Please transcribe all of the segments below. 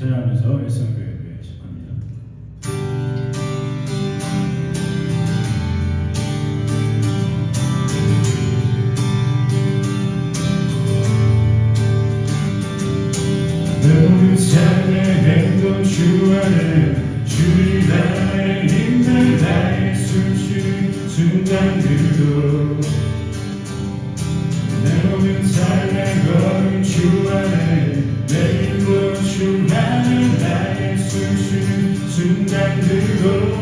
찬양하면서 일성교회에 시작합니다. 내 모든 삶의 행동 주 안에 주님 나의 힘을 다해 숨쉬는 순간들도 내 모든 삶의 걸음 주 안에 내일도 주 안에 나의 숨쉬는 순간들도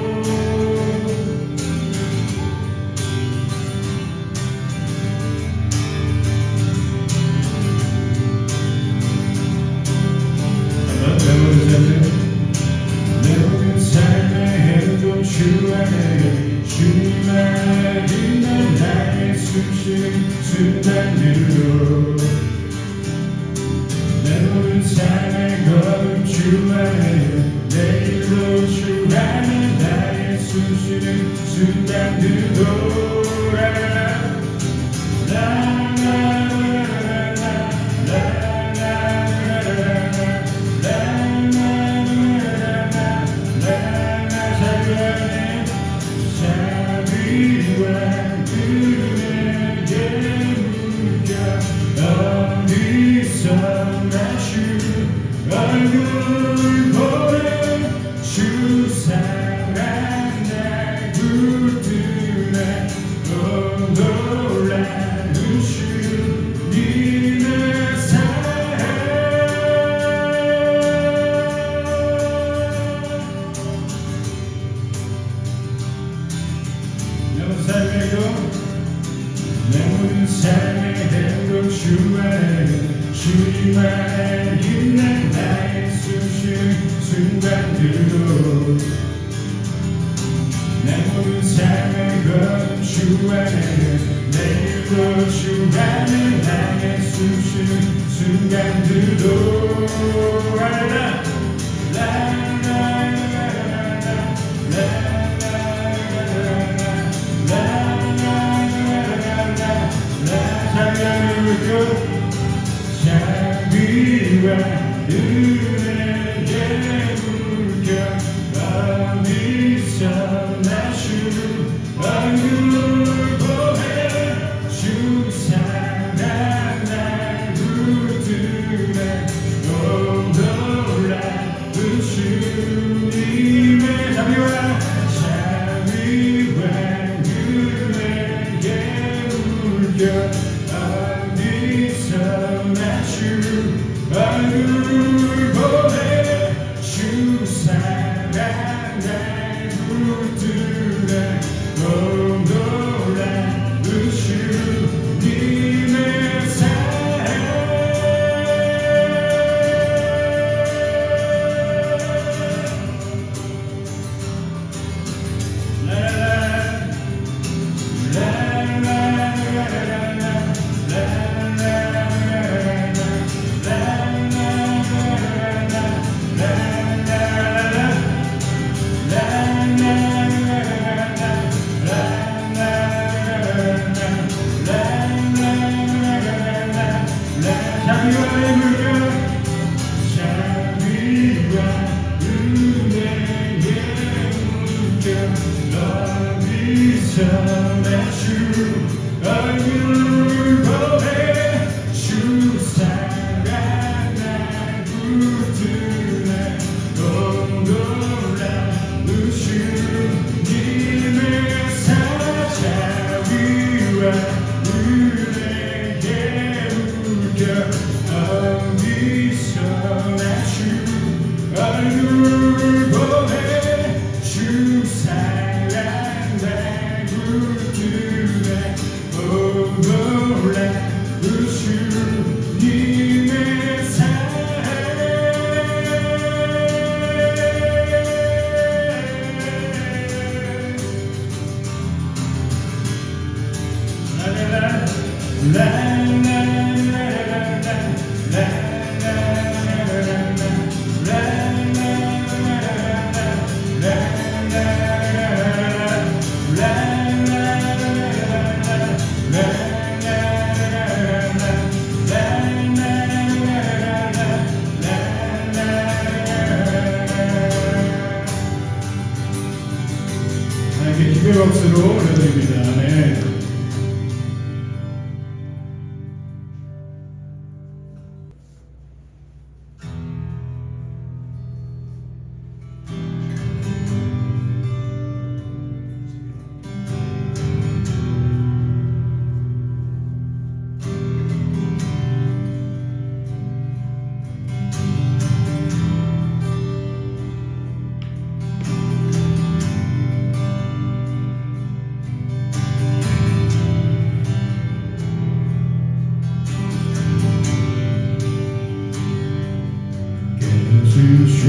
내 모든 삶의 행동 주 안에 주님의 빛난 나의 숨쉬는 순간들도 내 모든 삶의 걸음 주 안에 내일도 주 안에 나의 숨쉬는 순간들도 얼굴 보내 주 사랑 날 붙드네 놀라운 주님의 사랑 내 모든 삶의 행동 주 안에 주님의 힘내 나의 숨쉬는 순간들도 내 모든 삶의 걸음 주 안에 내일도 주 안에 나의 숨쉬는 순간들도 자비와 은혜에 물겨 어디서 나 주 얼굴 보내 주 사랑 날 붙드네 놀라운 주님의 자비와 은혜에 물겨 얼굴 보내 주 사랑 날 붙드네 놀라운 주님의 사랑 얼굴 보내 주 사랑 날 붙드네 놀라운 주님의 자비와 은혜에 물겨 어디서 나 주 얼굴 보내 주 사랑 날 붙드네 놀라운 주님의 사랑 주의 박수로 올려드립니다. 아멘.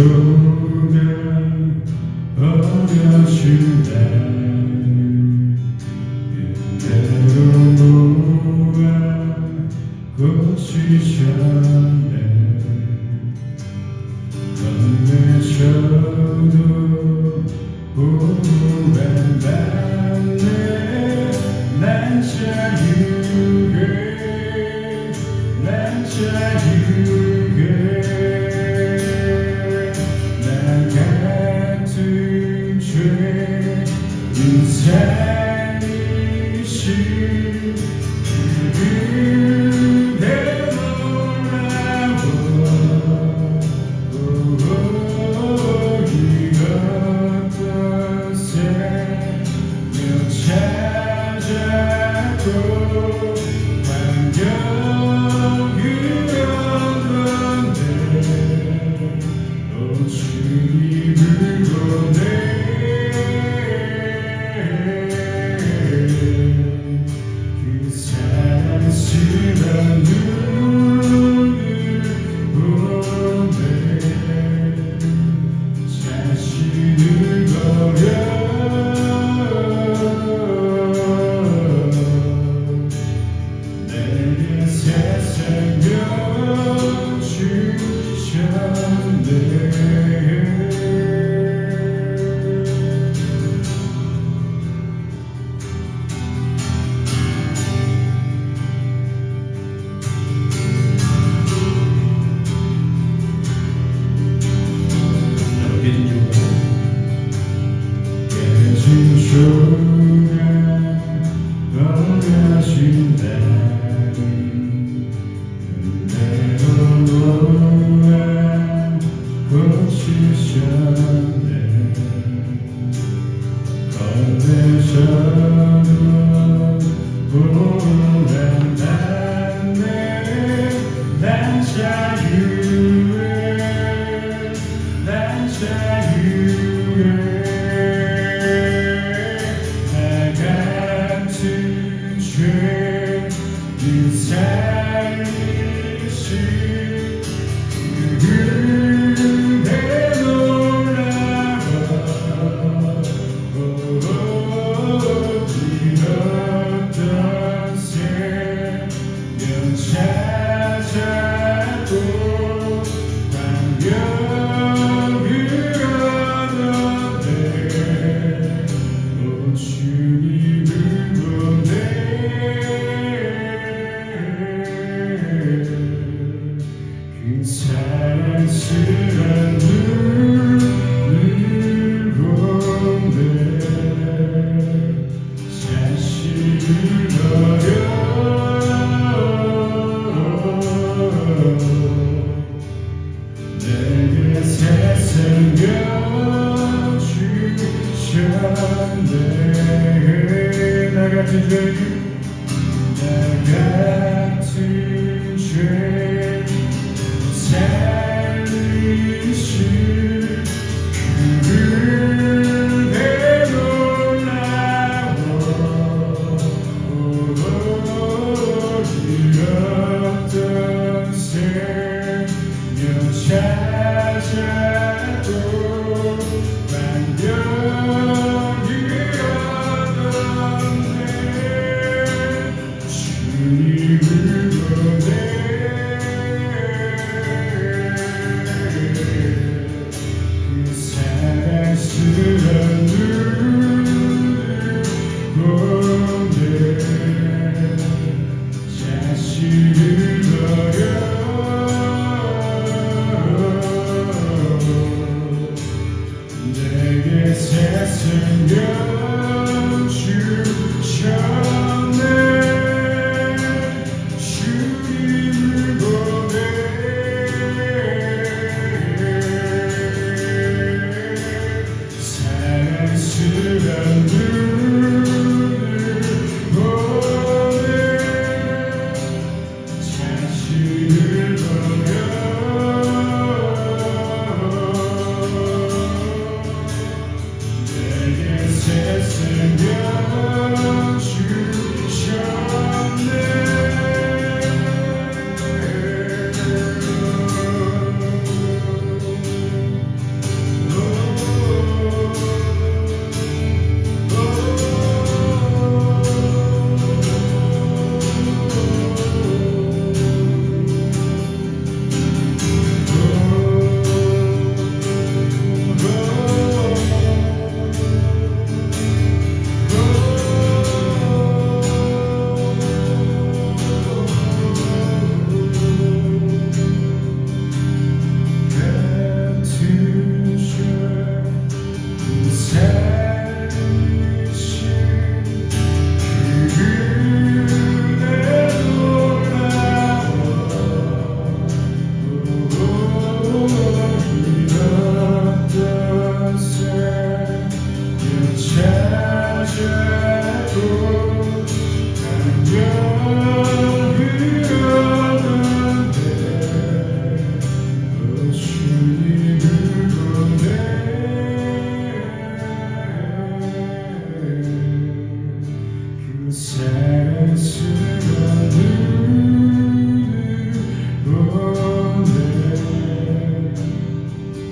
주시면 어려운 날 그대로 모아 고치셨네 건네셔도 후회받네 난 자유해 난 자유해 인생이신 그대로라고 이것도 새며 찾았고 반격이 없는데 주님을 보내 내게 새 생명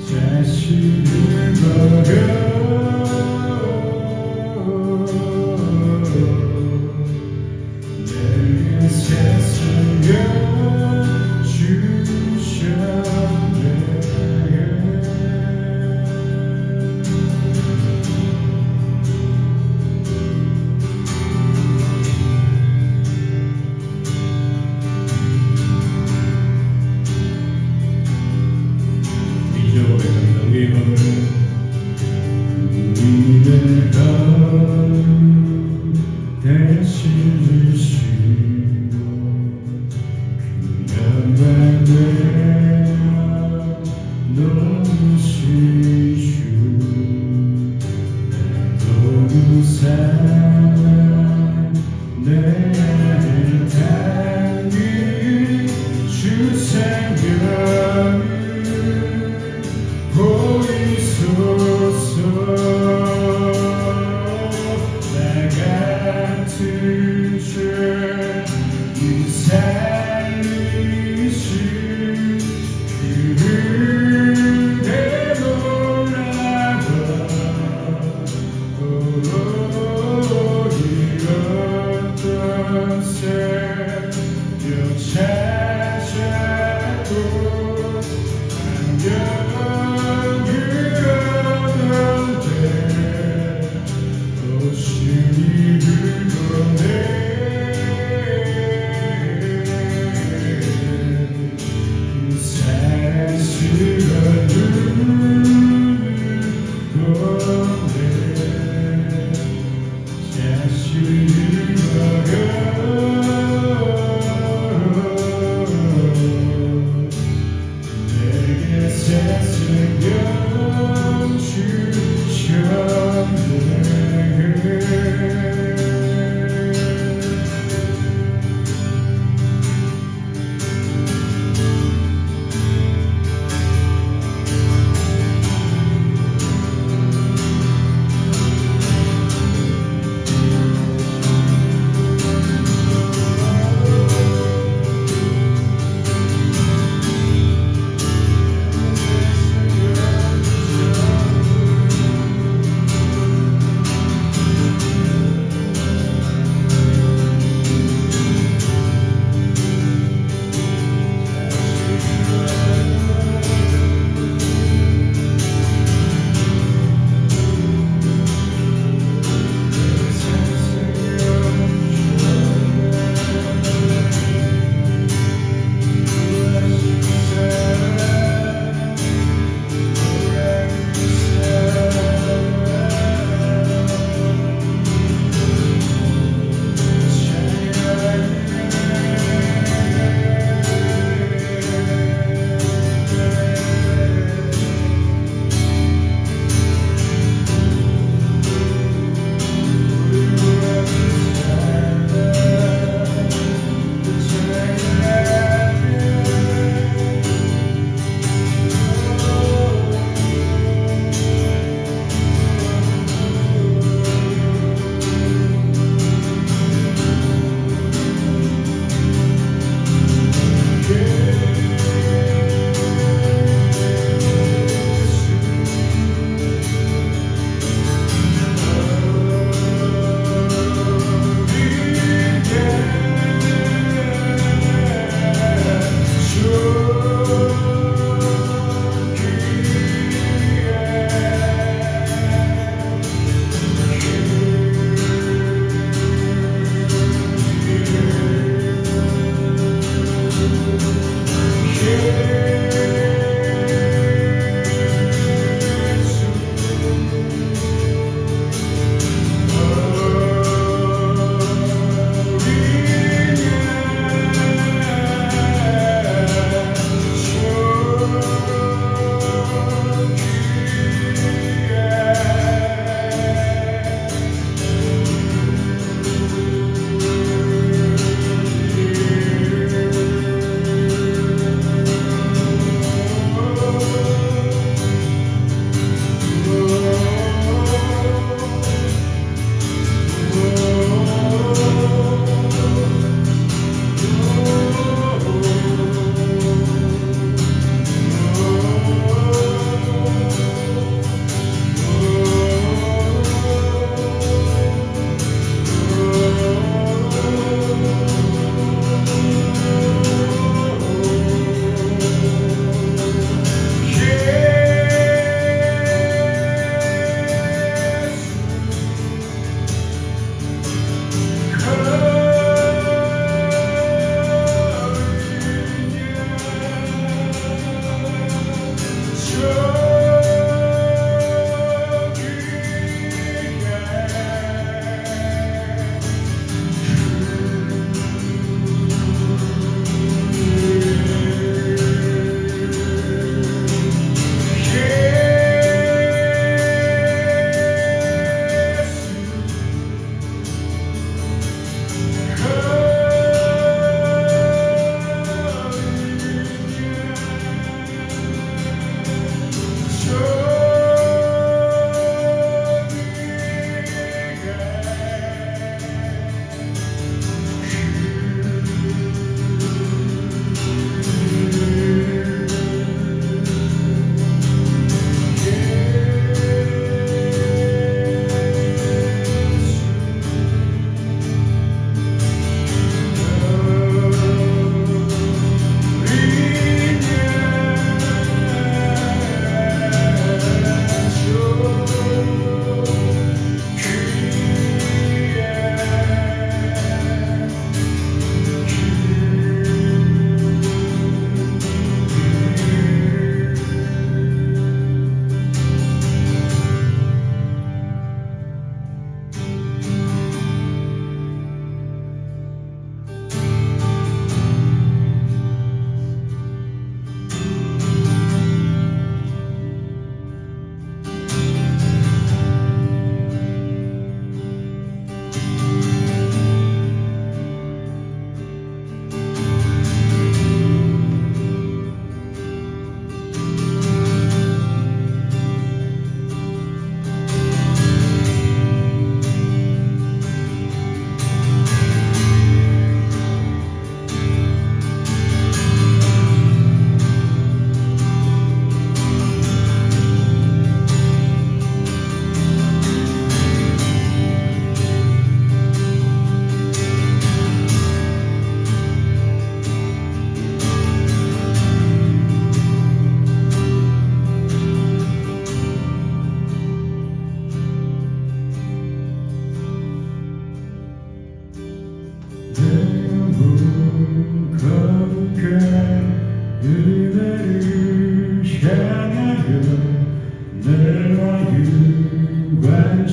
자신을 버려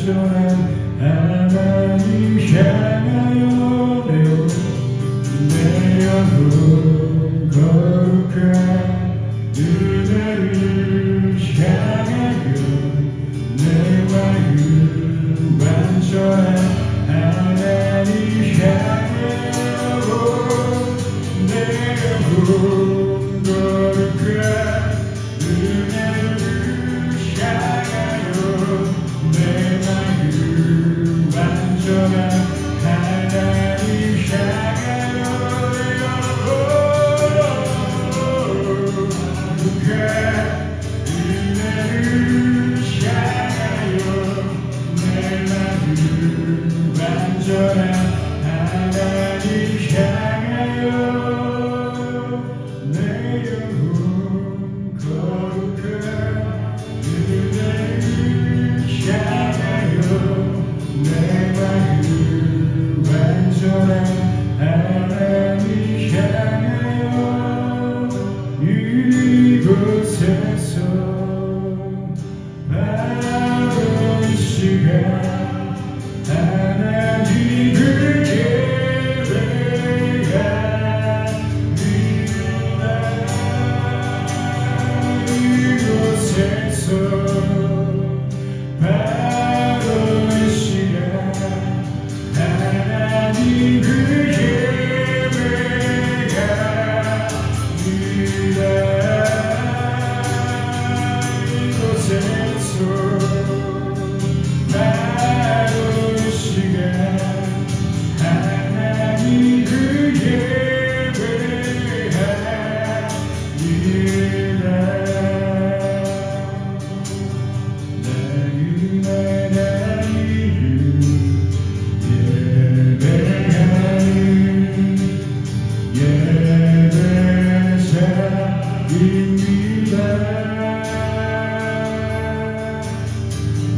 완전한 하나님 향하여 내 영혼 거룩한 은혜를 향하여 내 마음 완전한 하나님 향하여 내 영혼 거룩한 은혜를 향하여 내 마음 완전한 하나님 향하여 거룩한 은혜를 향하여 내 마음 완전한 하나님 향하여 내 영혼 거룩한 은혜를 향하여 내 마음 완전한 하나님 향하여 이곳에서 바로 이 시간 하나님을 예배합니다. 이곳에서 바로 이 시간 하나님을 예배합니다. 이곳에서 바로 이 시간 하나님을 예배합니다.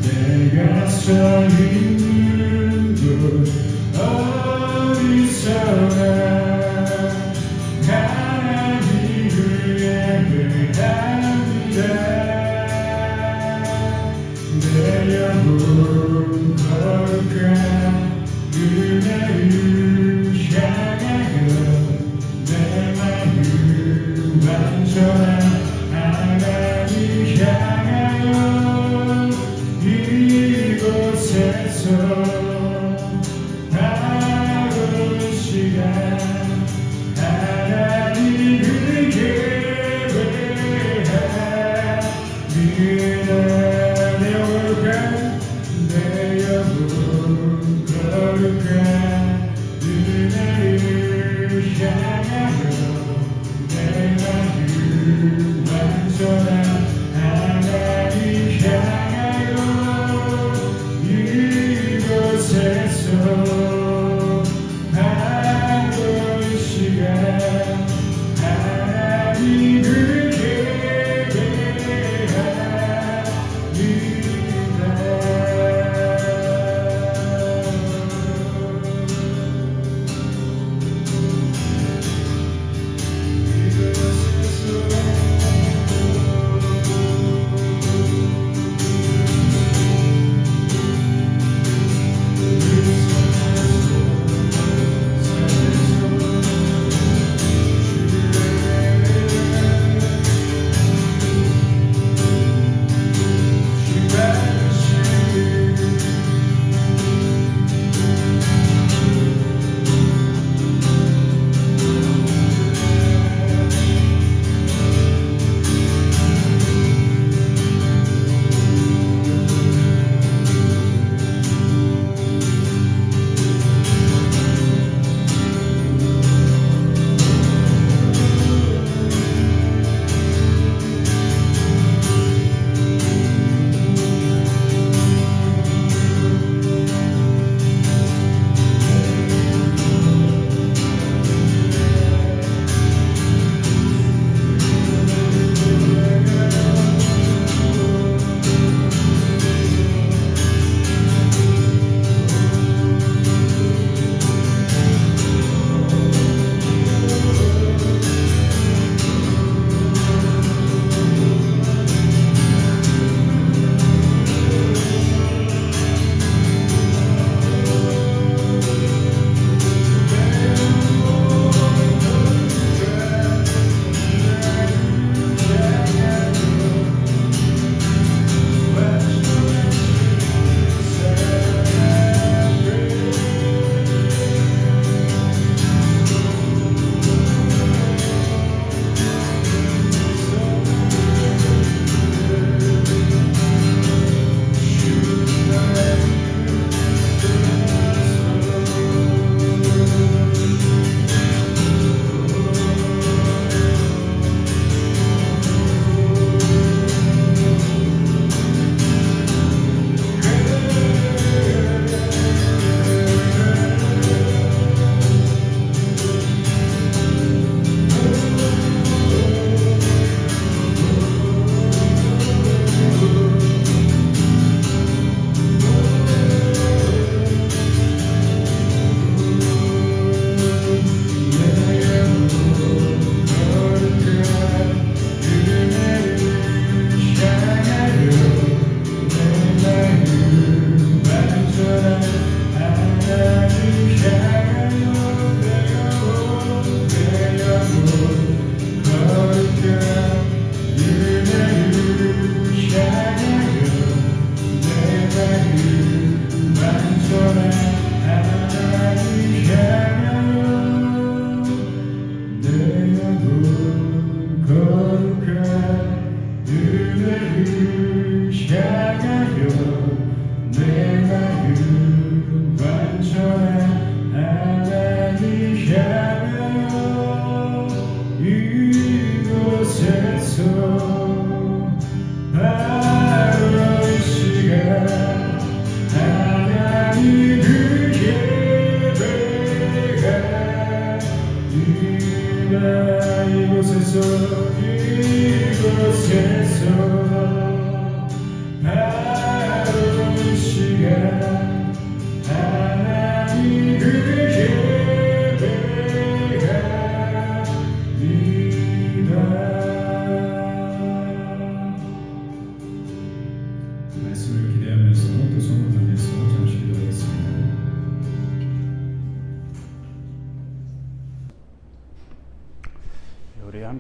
내가 서 있는 곳 어디서나 하나님을 예배합니다. 내 영혼 거룩한 은혜를 향하여 내 마음 완전한 하나님 향하여 이곳에서 바로 이 시간 하나님을 예배합니다. 내 영혼 거룩한 은혜를 향하여 내 마음 완전한 하나님 향하여 이곳에서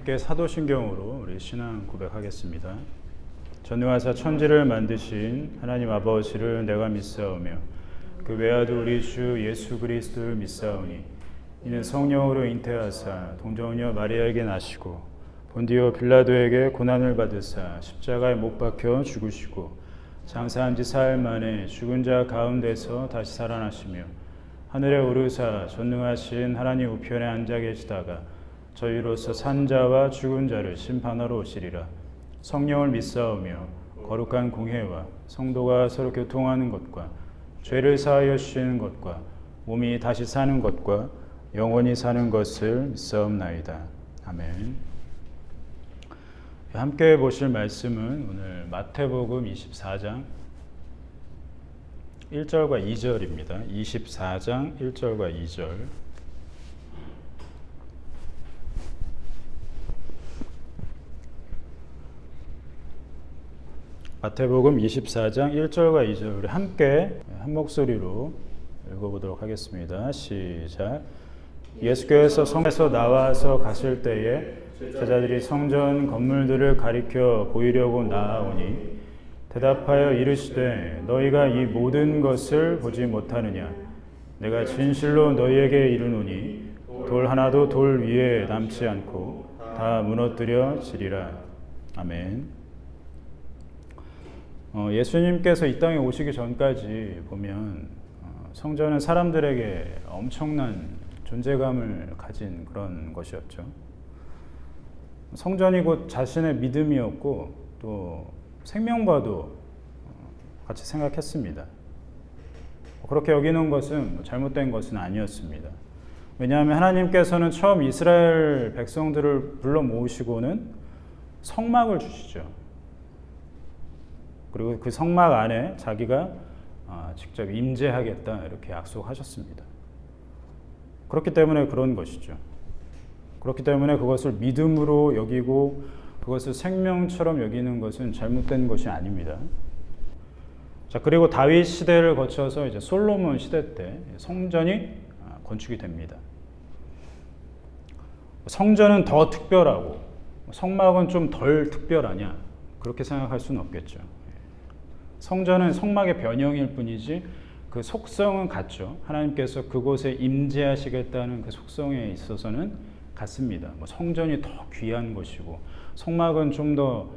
함께 사도신경으로 우리 신앙 고백하겠습니다. 전능하사 천지를 만드신 하나님 아버지를 내가 믿사오며 그 외아들 우리 주 예수 그리스도를 믿사오니 이는 성령으로 잉태하사 동정녀 마리아에게 나시고 본디오 빌라도에게 고난을 받으사 십자가에 못 박혀 죽으시고 장사한 지 사흘 만에 죽은 자 가운데서 다시 살아나시며 하늘에 오르사 전능하신 하나님 우편에 앉아 계시다가 저희로서 산자와 죽은 자를 심판하러 오시리라. 성령을 믿사오며 거룩한 공회와 성도가 서로 교통하는 것과 죄를 사하여 주시는 것과 몸이 다시 사는 것과 영원히 사는 것을 믿사옵나이다. 아멘. 함께 보실 말씀은 오늘 마태복음 24장 1절과 2절입니다. 24장 1절과 2절. 마태복음 24장 1절과 2절 우리 함께 한 목소리로 읽어보도록 하겠습니다. 시작. 예수께서 성에서 나와서 가실 때에 제자들이 성전 건물들을 가리켜 보이려고 나아오니 대답하여 이르시되 너희가 이 모든 것을 보지 못하느냐? 내가 진실로 너희에게 이르노니 돌 하나도 돌 위에 남지 않고 다 무너뜨려지리라. 아멘. 예수님께서 이 땅에 오시기 전까지 보면 성전은 사람들에게 엄청난 존재감을 가진 그런 것이었죠. 성전이 곧 자신의 믿음이었고 또 생명과도 같이 생각했습니다. 그렇게 여기는 것은 잘못된 것은 아니었습니다. 왜냐하면 하나님께서는 처음 이스라엘 백성들을 불러 모으시고는 성막을 주시죠. 그리고 그 성막 안에 자기가 직접 임재하겠다 이렇게 약속하셨습니다. 그렇기 때문에 그런 것이죠. 그렇기 때문에 그것을 믿음으로 여기고 그것을 생명처럼 여기는 것은 잘못된 것이 아닙니다. 자, 그리고 다윗 시대를 거쳐서 이제 솔로몬 시대 때 성전이 건축이 됩니다. 성전은 더 특별하고 성막은 좀 덜 특별하냐? 그렇게 생각할 수는 없겠죠. 성전은 성막의 변형일 뿐이지 그 속성은 같죠. 하나님께서 그곳에 임재하시겠다는 그 속성에 있어서는 같습니다. 성전이 더 귀한 것이고 성막은 좀 더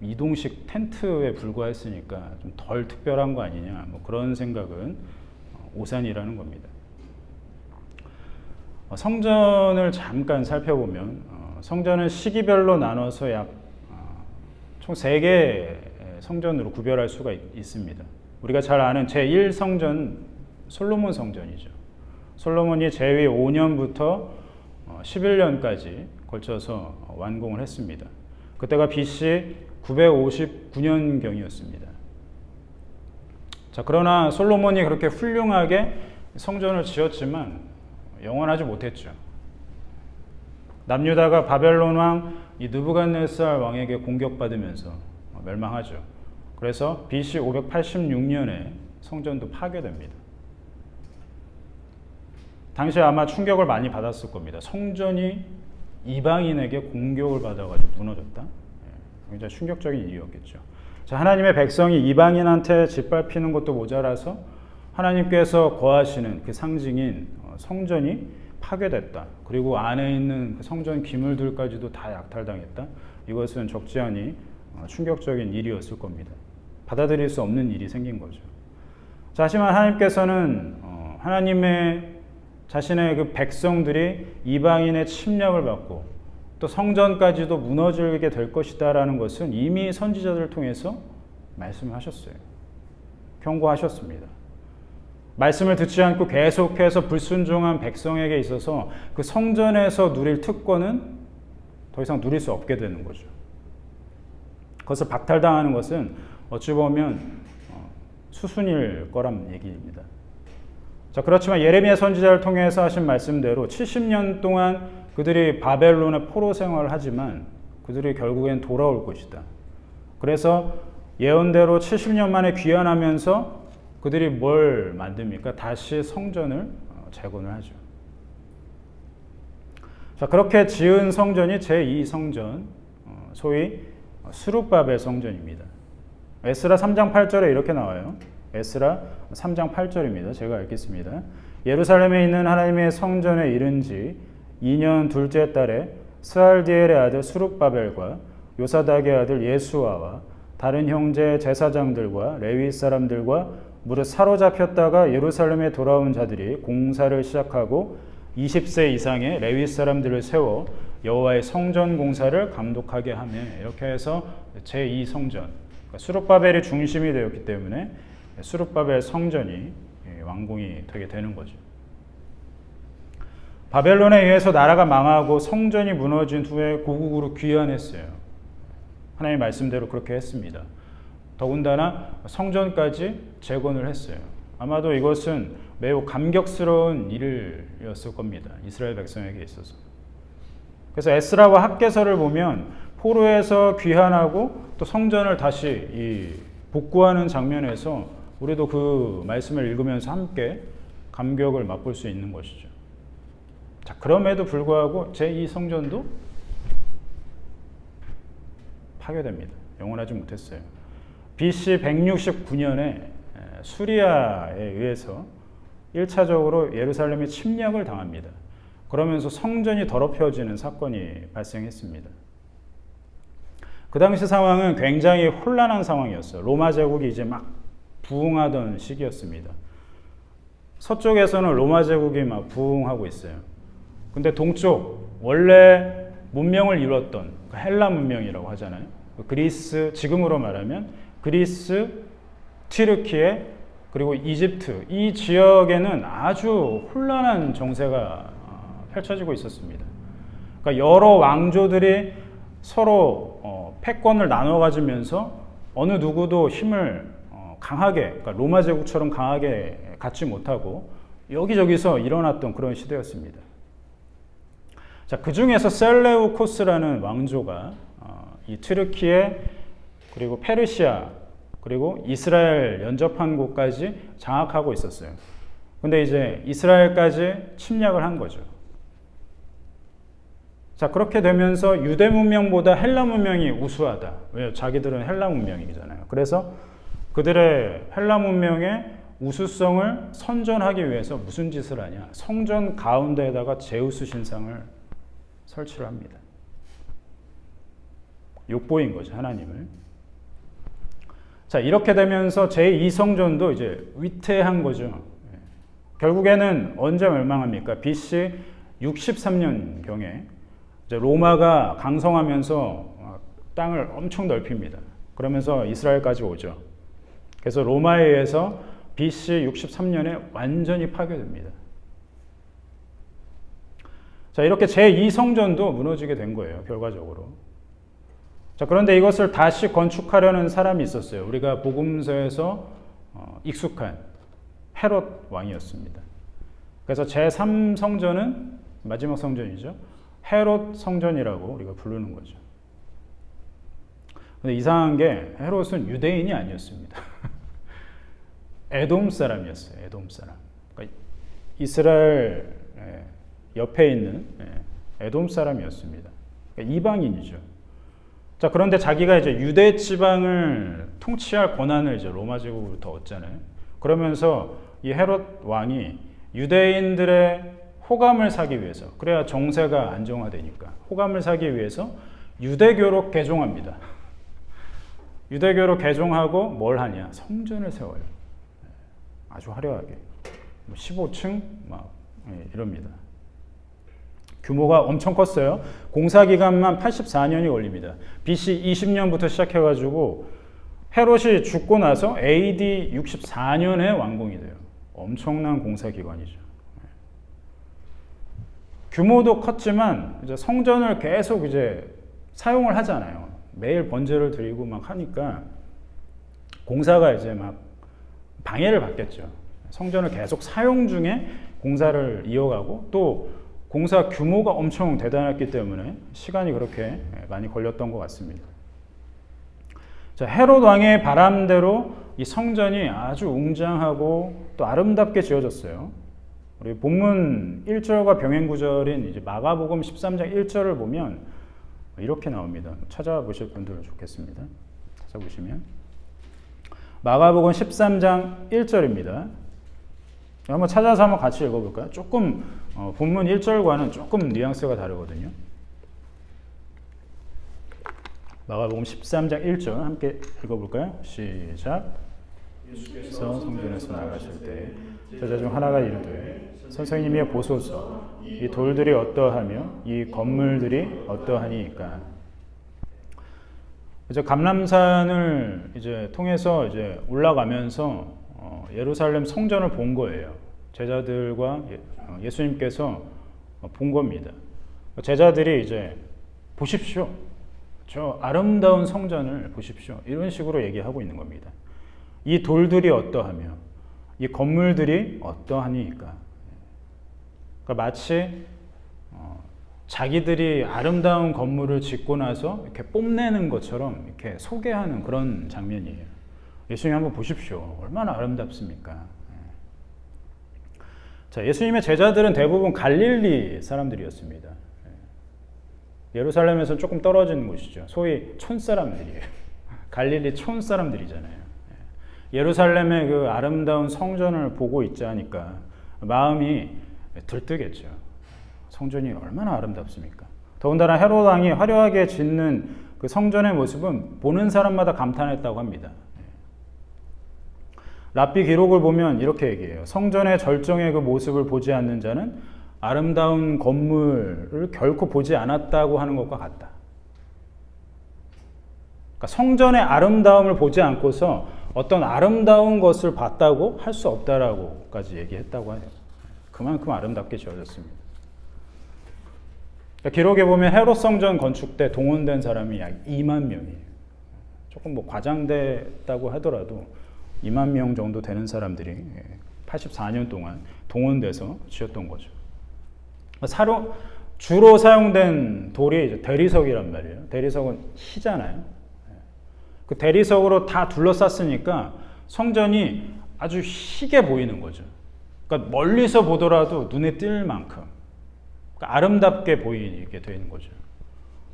이동식 텐트에 불과했으니까 좀 덜 특별한 거 아니냐, 그런 생각은 오산이라는 겁니다. 성전을 잠깐 살펴보면 성전은 시기별로 나눠서 약 총 3개의 성전으로 구별할 수가 있습니다. 우리가 잘 아는 제1성전 솔로몬 성전이죠. 솔로몬이 제위 5년부터 11년까지 걸쳐서 완공을 했습니다. 그때가 BC 959년경이었습니다. 자, 그러나 솔로몬이 그렇게 훌륭하게 성전을 지었지만 영원하지 못했죠. 남유다가 바벨론 왕 이 느부갓네살 왕에게 공격받으면서 멸망하죠. 그래서 BC 586년에 성전도 파괴됩니다. 당시에 아마 충격을 많이 받았을 겁니다. 성전이 이방인에게 공격을 받아가지고 무너졌다. 굉장히 충격적인 일이었겠죠. 자, 하나님의 백성이 이방인한테 짓밟히는 것도 모자라서 하나님께서 거하시는 그 상징인 성전이 파괴됐다. 그리고 안에 있는 그 성전 기물들까지도 다 약탈당했다. 이것은 적지 않이 충격적인 일이었을 겁니다. 받아들일 수 없는 일이 생긴 거죠. 자, 하지만 하나님께서는 하나님의 자신의 그 백성들이 이방인의 침략을 받고 또 성전까지도 무너지게 될 것이다라는 것은 이미 선지자들을 통해서 말씀하셨어요. 경고하셨습니다. 말씀을 듣지 않고 계속해서 불순종한 백성에게 있어서 그 성전에서 누릴 특권은 더 이상 누릴 수 없게 되는 거죠. 그것을 박탈당하는 것은 어찌 보면 수순일 거란 얘기입니다. 자, 그렇지만 예레미야 선지자를 통해서 하신 말씀대로 70년 동안 그들이 바벨론의 포로 생활을 하지만 그들이 결국엔 돌아올 것이다. 그래서 예언대로 70년 만에 귀환하면서 그들이 뭘 만듭니까? 다시 성전을 재건을 하죠. 자, 그렇게 지은 성전이 제2성전, 소위 수룹바벨 성전입니다. 에스라 3장 8절에 이렇게 나와요. 에스라 3장 8절입니다. 제가 읽겠습니다. 예루살렘에 있는 하나님의 성전에 이른 지 2년 둘째 달에 스알디엘의 아들 수룹바벨과 요사닥의 아들 예수아와 다른 형제 제사장들과 레위 사람들과 무릇 사로잡혔다가 예루살렘에 돌아온 자들이 공사를 시작하고 20세 이상의 레위 사람들을 세워 여호와의 성전 공사를 감독하게 하며, 이렇게 해서 제2성전, 그러니까 수룹바벨이 중심이 되었기 때문에 수룹바벨 성전이 완공이 되게 되는 거죠. 바벨론에 의해서 나라가 망하고 성전이 무너진 후에 고국으로 귀환했어요. 하나님 말씀대로 그렇게 했습니다. 더군다나 성전까지 재건을 했어요. 아마도 이것은 매우 감격스러운 일이었을 겁니다. 이스라엘 백성에게 있어서. 그래서 에스라와 학개서를 보면 포로에서 귀환하고 또 성전을 다시 복구하는 장면에서 우리도 그 말씀을 읽으면서 함께 감격을 맛볼 수 있는 것이죠. 자, 그럼에도 불구하고 제2성전도 파괴됩니다. 영원하지 못했어요. BC 169년에 수리아에 의해서 1차적으로 예루살렘이 침략을 당합니다. 그러면서 성전이 더럽혀지는 사건이 발생했습니다. 그 당시 상황은 굉장히 혼란한 상황이었어요. 로마 제국이 이제 막 부흥하던 시기였습니다. 서쪽에서는 로마 제국이 막 부흥하고 있어요. 근데 동쪽, 원래 문명을 이뤘던 헬라 문명이라고 하잖아요. 그리스, 지금으로 말하면 그리스, 튀르키예, 그리고 이집트, 이 지역에는 아주 혼란한 정세가 펼쳐지고 있었습니다. 그러니까 여러 왕조들이 서로 패권을 나눠 가지면서 어느 누구도 힘을 강하게, 그러니까 로마 제국처럼 강하게 갖지 못하고 여기저기서 일어났던 그런 시대였습니다. 자, 그 중에서 셀레우코스라는 왕조가 이 튀르키예, 그리고 페르시아, 그리고 이스라엘 연접한 곳까지 장악하고 있었어요. 근데 이제 이스라엘까지 침략을 한 거죠. 자, 그렇게 되면서 유대 문명보다 헬라 문명이 우수하다. 왜요? 자기들은 헬라 문명이잖아요. 그래서 그들의 헬라 문명의 우수성을 선전하기 위해서 무슨 짓을 하냐? 성전 가운데에다가 제우스 신상을 설치를 합니다. 욕보인 거죠, 하나님을. 자, 이렇게 되면서 제2성전도 이제 위태한 거죠. 결국에는 언제 멸망합니까? BC 63년경에 로마가 강성하면서 땅을 엄청 넓힙니다. 그러면서 이스라엘까지 오죠. 그래서 로마에 의해서 BC 63년에 완전히 파괴됩니다. 자, 이렇게 제2성전도 무너지게 된 거예요, 결과적으로. 자, 그런데 이것을 다시 건축하려는 사람이 있었어요. 우리가 복음서에서 익숙한 헤롯 왕이었습니다. 그래서 제3성전은 마지막 성전이죠. 헤롯 성전이라고 우리가 부르는 거죠. 근데 이상한 게 헤롯은 유대인이 아니었습니다. 에돔 사람이었어요. 에돔 사람. 그러니까 이스라엘 옆에 있는 에돔 사람이었습니다. 그러니까 이방인이죠. 자, 그런데 자기가 이제 유대 지방을 통치할 권한을 이제 로마 제국으로부터 얻잖아요. 그러면서 이 헤롯 왕이 유대인들의 호감을 사기 위해서, 그래야 정세가 안정화되니까 호감을 사기 위해서 유대교로 개종합니다. 유대교로 개종하고 뭘 하냐? 성전을 세워요. 아주 화려하게 15층 막 이럽니다. 규모가 엄청 컸어요. 공사 기간만 84년이 걸립니다. BC 20년부터 시작해가지고 헤롯이 죽고 나서 AD 64년에 완공이 돼요. 엄청난 공사 기간이죠. 규모도 컸지만 이제 성전을 계속 이제 사용을 하잖아요. 매일 번제를 드리고 막 하니까 공사가 이제 막 방해를 받겠죠. 성전을 계속 사용 중에 공사를 이어가고 또 공사 규모가 엄청 대단했기 때문에 시간이 그렇게 많이 걸렸던 것 같습니다. 자, 헤롯 왕의 바람대로 이 성전이 아주 웅장하고 또 아름답게 지어졌어요. 우리 본문 1절과 병행 구절인 이제 마가복음 13장 1절을 보면 이렇게 나옵니다. 찾아보실 분들 좋겠습니다. 찾아보시면 마가복음 13장 1절입니다. 한번 찾아서 한번 같이 읽어볼까요? 조금 본문 1절과는 조금 뉘앙스가 다르거든요. 마가복음 13장 1절 함께 읽어볼까요? 시작. 예수께서 성전에서 나가실 때 제자 중 하나가 이르되 선생님이여 보소서 이 돌들이 어떠하며 이 건물들이 어떠하니까. 이제 감람산을 이제 통해서 이제 올라가면서 예루살렘 성전을 본 거예요. 제자들과 예수님께서 본 겁니다. 제자들이 이제 보십시오. 저 아름다운 성전을 보십시오. 이런 식으로 얘기하고 있는 겁니다. 이 돌들이 어떠하며 이 건물들이 어떠하니까. 그러니까 마치 자기들이 아름다운 건물을 짓고 나서 이렇게 뽐내는 것처럼 이렇게 소개하는 그런 장면이에요. 예수님 한번 보십시오. 얼마나 아름답습니까? 자, 예수님의 제자들은 대부분 갈릴리 사람들이었습니다. 예루살렘에서 조금 떨어진 곳이죠. 소위 촌사람들이에요. 갈릴리 촌사람들이잖아요. 예루살렘의 그 아름다운 성전을 보고 있자 하니까 마음이 들뜨겠죠. 성전이 얼마나 아름답습니까? 더군다나 헤롯 왕이 화려하게 짓는 그 성전의 모습은 보는 사람마다 감탄했다고 합니다. 랍비 기록을 보면 이렇게 얘기해요. 성전의 절정의 그 모습을 보지 않는 자는 아름다운 건물을 결코 보지 않았다고 하는 것과 같다. 그러니까 성전의 아름다움을 보지 않고서 어떤 아름다운 것을 봤다고 할 수 없다라고까지 얘기했다고 해요. 그만큼 아름답게 지어졌습니다. 그러니까 기록에 보면 헤롯 성전 건축 때 동원된 사람이 약 2만 명이에요. 조금 뭐 과장됐다고 하더라도 2만 명 정도 되는 사람들이 84년 동안 동원돼서 지었던 거죠. 주로 사용된 돌이 이제 대리석이란 말이에요. 대리석은 희잖아요. 그 대리석으로 다 둘러쌌으니까 성전이 아주 희게 보이는 거죠. 그러니까 멀리서 보더라도 눈에 띌 만큼 그러니까 아름답게 보이게 되는 거죠.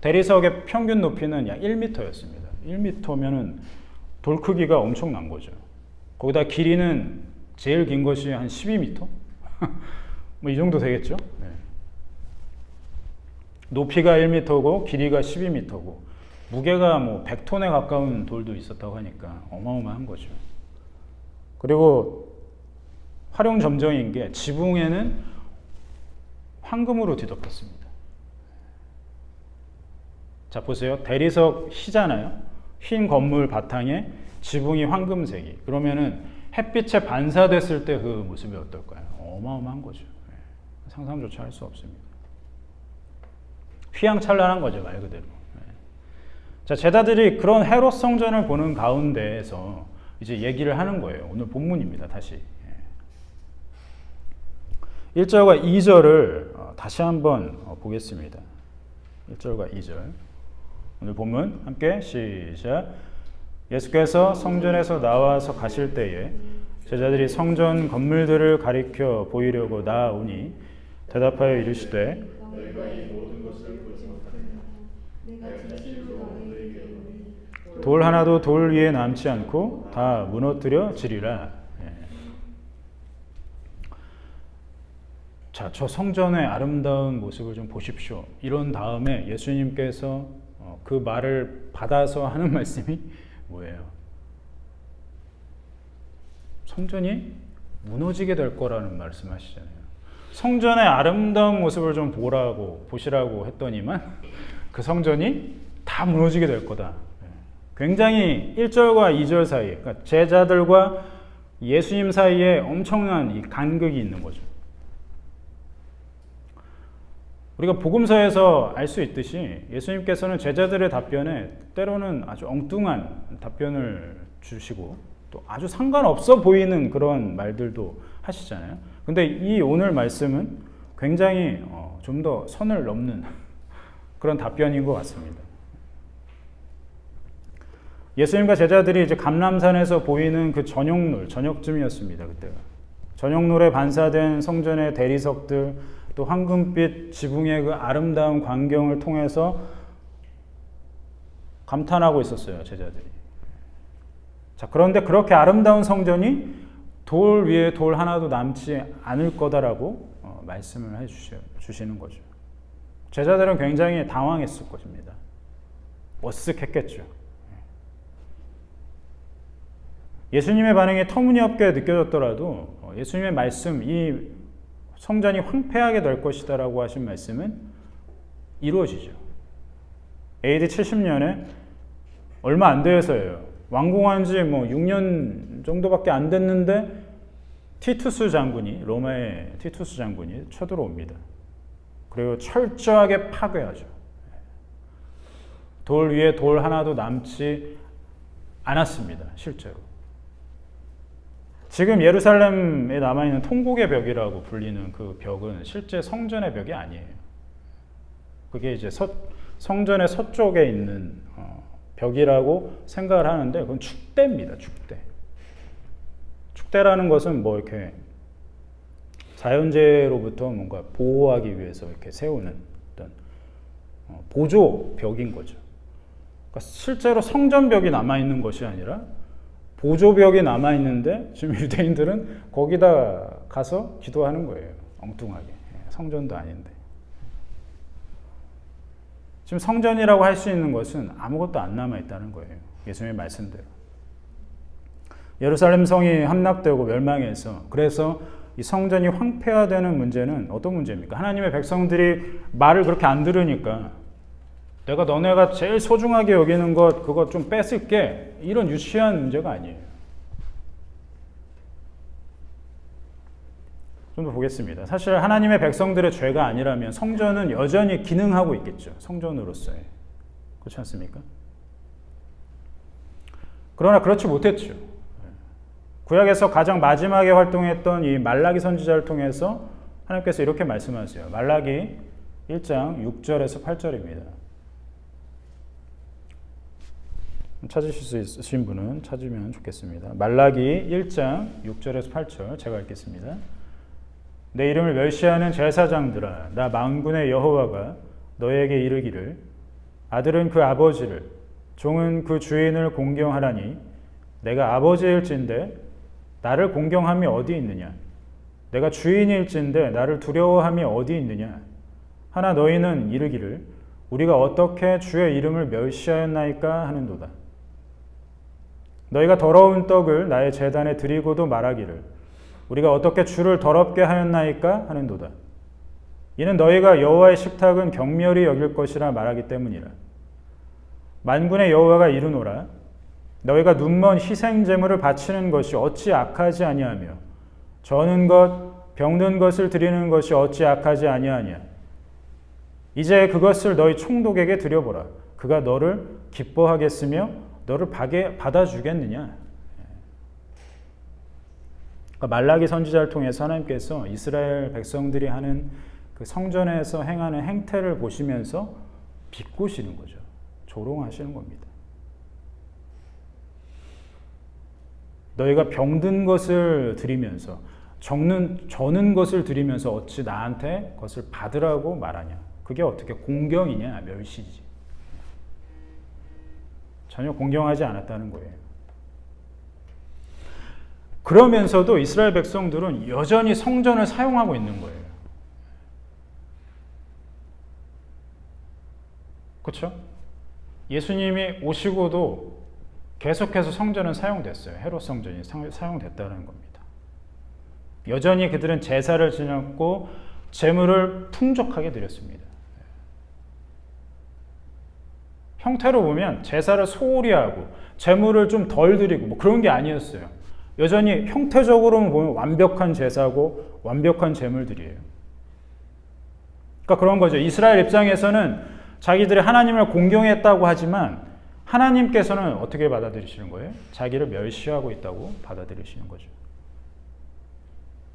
대리석의 평균 높이는 약 1m였습니다. 1m면은 돌 크기가 엄청난 거죠. 거기다 길이는 제일 긴 것이 한 12m? 뭐 이 정도 되겠죠? 네. 높이가 1m고 길이가 12m고 무게가 뭐 100톤에 가까운 돌도 있었다고 하니까 어마어마한 거죠. 그리고 활용점정인 게 지붕에는 황금으로 뒤덮였습니다. 자, 보세요. 대리석 희잖아요. 흰 건물 바탕에 지붕이 황금색이. 그러면은 햇빛에 반사됐을 때 그 모습이 어떨까요? 어마어마한 거죠. 상상조차 할 수 없습니다. 휘황찬란한 거죠, 말 그대로. 자, 제자들이 그런 헤롯 성전을 보는 가운데에서 이제 얘기를 하는 거예요. 오늘 본문입니다, 다시. 1절과 2절을 다시 한번 보겠습니다. 1절과 2절. 오늘 본문 함께 시작. 예수께서 성전에서 나와서 가실 때에 제자들이 성전 건물들을 가리켜 보이려고 나아오니 대답하여 이르시되 돌 하나도 돌 위에 남지 않고 다 무너뜨려지리라. 자, 저 성전의 아름다운 모습을 좀 보십시오. 이런 다음에 예수님께서 그 말을 받아서 하는 말씀이 뭐예요? 성전이 무너지게 될 거라는 말씀하시잖아요. 성전의 아름다운 모습을 좀 보시라고 했더니만 그 성전이 다 무너지게 될 거다. 굉장히 1절과 2절 사이에, 그러니까 제자들과 예수님 사이에 엄청난 이 간극이 있는 거죠. 우리가 복음서에서 알 수 있듯이 예수님께서는 제자들의 답변에 때로는 아주 엉뚱한 답변을 주시고 또 아주 상관없어 보이는 그런 말들도 하시잖아요. 근데 이 오늘 말씀은 굉장히 좀 더 선을 넘는 그런 답변인 것 같습니다. 예수님과 제자들이 이제 감람산에서 보이는 그 저녁쯤이었습니다. 그때가 전용놀에 반사된 성전의 대리석들, 또 황금빛 지붕의 그 아름다운 광경을 통해서 감탄하고 있었어요, 제자들이. 자, 그런데 그렇게 아름다운 성전이 돌 위에 돌 하나도 남지 않을 거다라고 말씀을 해주시는 거죠. 제자들은 굉장히 당황했을 것입니다. 어쓱했겠죠. 예수님의 반응이 터무니없게 느껴졌더라도 예수님의 말씀, 이 성전이 황폐하게 될 것이다 라고 하신 말씀은 이루어지죠. AD 70년에 얼마 안 돼서예요. 완공한 지 6년 정도밖에 안 됐는데 티투스 장군이, 로마의 티투스 장군이 쳐들어옵니다. 그리고 철저하게 파괴하죠. 돌 위에 돌 하나도 남지 않았습니다. 실제로. 지금 예루살렘에 남아있는 통곡의 벽이라고 불리는 그 벽은 실제 성전의 벽이 아니에요. 그게 이제 성전의 서쪽에 있는 벽이라고 생각을 하는데 그건 축대입니다. 축대. 축대라는 것은 뭐 이렇게 자연재해로부터 뭔가 보호하기 위해서 이렇게 세우는 어떤 보조벽인 거죠. 그러니까 실제로 성전벽이 남아있는 것이 아니라 보조벽이 남아있는데 지금 유대인들은 거기다 가서 기도하는 거예요. 엉뚱하게. 성전도 아닌데. 지금 성전이라고 할 수 있는 것은 아무것도 안 남아있다는 거예요. 예수님의 말씀대로. 예루살렘 성이 함락되고 멸망해서 그래서 이 성전이 황폐화되는 문제는 어떤 문제입니까? 하나님의 백성들이 말을 그렇게 안 들으니까 내가 너네가 제일 소중하게 여기는 것 그거 좀 뺏을게 이런 유치한 문제가 아니에요. 좀 더 보겠습니다. 사실 하나님의 백성들의 죄가 아니라면 성전은 여전히 기능하고 있겠죠. 성전으로서의. 그렇지 않습니까? 그러나 그렇지 못했죠. 구약에서 가장 마지막에 활동했던 이 말라기 선지자를 통해서 하나님께서 이렇게 말씀하세요. 말라기 1장 6절에서 8절입니다. 찾으실 수 있으신 분은 찾으면 좋겠습니다. 말라기 1장 6절에서 8절 제가 읽겠습니다. 내 이름을 멸시하는 제사장들아 나 만군의 여호와가 너에게 이르기를 아들은 그 아버지를 종은 그 주인을 공경하라니 내가 아버지일진데 나를 공경함이 어디 있느냐 내가 주인일진데 나를 두려워함이 어디 있느냐 하나 너희는 이르기를 우리가 어떻게 주의 이름을 멸시하였나이까 하는도다. 너희가 더러운 떡을 나의 제단에 드리고도 말하기를 우리가 어떻게 주를 더럽게 하였나이까 하는도다. 이는 너희가 여호와의 식탁은 경멸히 여길 것이라 말하기 때문이라. 만군의 여호와가 이르노라 너희가 눈먼 희생제물을 바치는 것이 어찌 악하지 아니하며 저는 것 병든 것을 드리는 것이 어찌 악하지 아니하냐. 이제 그것을 너희 총독에게 드려보라. 그가 너를 기뻐하겠으며 너를 받아주겠느냐. 그러니까 말라기 선지자를 통해서 하나님께서 이스라엘 백성들이 하는 그 성전에서 행하는 행태를 보시면서 비꼬시는 거죠. 조롱하시는 겁니다. 너희가 병든 것을 드리면서 저는 것을 드리면서 어찌 나한테 그것을 받으라고 말하냐. 그게 어떻게 공경이냐 멸시지. 전혀 공경하지 않았다는 거예요. 그러면서도 이스라엘 백성들은 여전히 성전을 사용하고 있는 거예요. 그렇죠? 예수님이 오시고도 계속해서 성전은 사용됐어요. 헤롯 성전이 사용됐다는 겁니다. 여전히 그들은 제사를 지냈고 제물을 풍족하게 드렸습니다. 형태로 보면 제사를 소홀히 하고 제물을 좀 덜 드리고 뭐 그런 게 아니었어요. 여전히 형태적으로는 보면 완벽한 제사고 완벽한 제물들이에요. 그러니까 그런 거죠. 이스라엘 입장에서는 자기들이 하나님을 공경했다고 하지만 하나님께서는 어떻게 받아들이시는 거예요? 자기를 멸시하고 있다고 받아들이시는 거죠.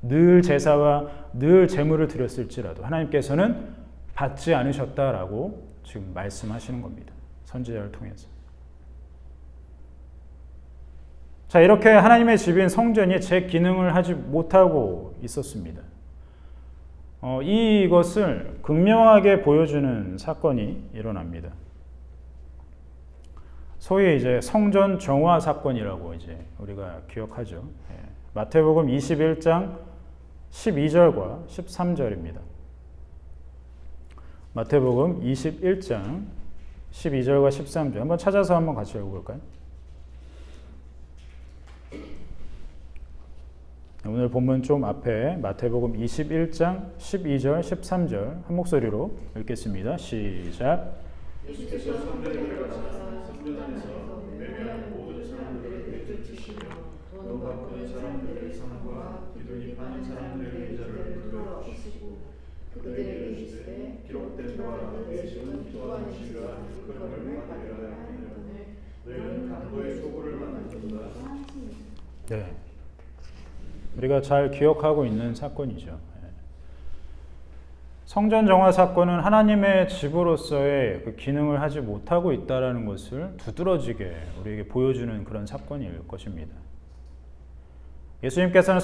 늘 제사와 늘 제물을 드렸을지라도 하나님께서는 받지 않으셨다라고 지금 말씀하시는 겁니다. 선지자를 통해서. 자, 이렇게 하나님의 집인 성전이 제 기능을 하지 못하고 있었습니다. 이것을 극명하게 보여주는 사건이 일어납니다. 소위 이제 성전 정화 사건이라고 이제 우리가 기억하죠. 예. 마태복음 21장 12절과 13절입니다. 마태복음 21장 12절과 13절 한번 찾아서 한번 같이 읽어볼까요? 오늘 본문 좀 앞에 마태복음 21장 12절 13절 한 목소리로 읽겠습니다. 시작. 예수께서 성전에 가셔서 성전에서 매매하는 모든 사람들을 내쫓으시며 돈 갚는 사람들의 상과 기둥이 파는 사람들의 계좌를 그대로 없으시고 그들에게 이르시되 기록된 바와 내 손은 또 한 시가 그걸음을 받으라 하였거늘 너희는 강도의 소굴을 만든다. 네, 우리가 잘 기억하고 있는 사건이죠. 성전 정화 사건은 하나님의 집으로서의 그 기능을 하지 못하고 있다는 것을 두드러지게 우리에게 보여주는 그런 사건일 것입니다. 예수님께서는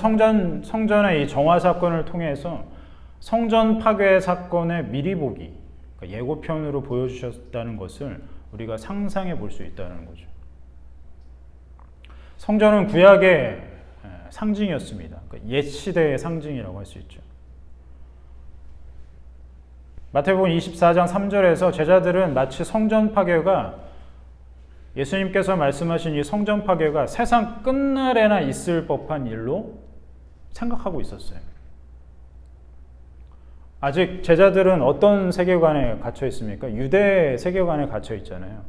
성전의 이 정화 사건을 통해서 성전 파괴 사건의 미리 보기, 그러니까 예고편으로 보여주셨다는 것을 우리가 상상해 볼 수 있다는 거죠. 성전은 구약의 상징이었습니다. 그러니까 옛 시대의 상징이라고 할 수 있죠. 마태복음 24장 3절에서 제자들은 마치 성전 파괴가 예수님께서 말씀하신 이 성전 파괴가 세상 끝날에나 있을 법한 일로 생각하고 있었어요. 아직 제자들은 어떤 세계관에 갇혀 있습니까? 유대 세계관에 갇혀 있잖아요.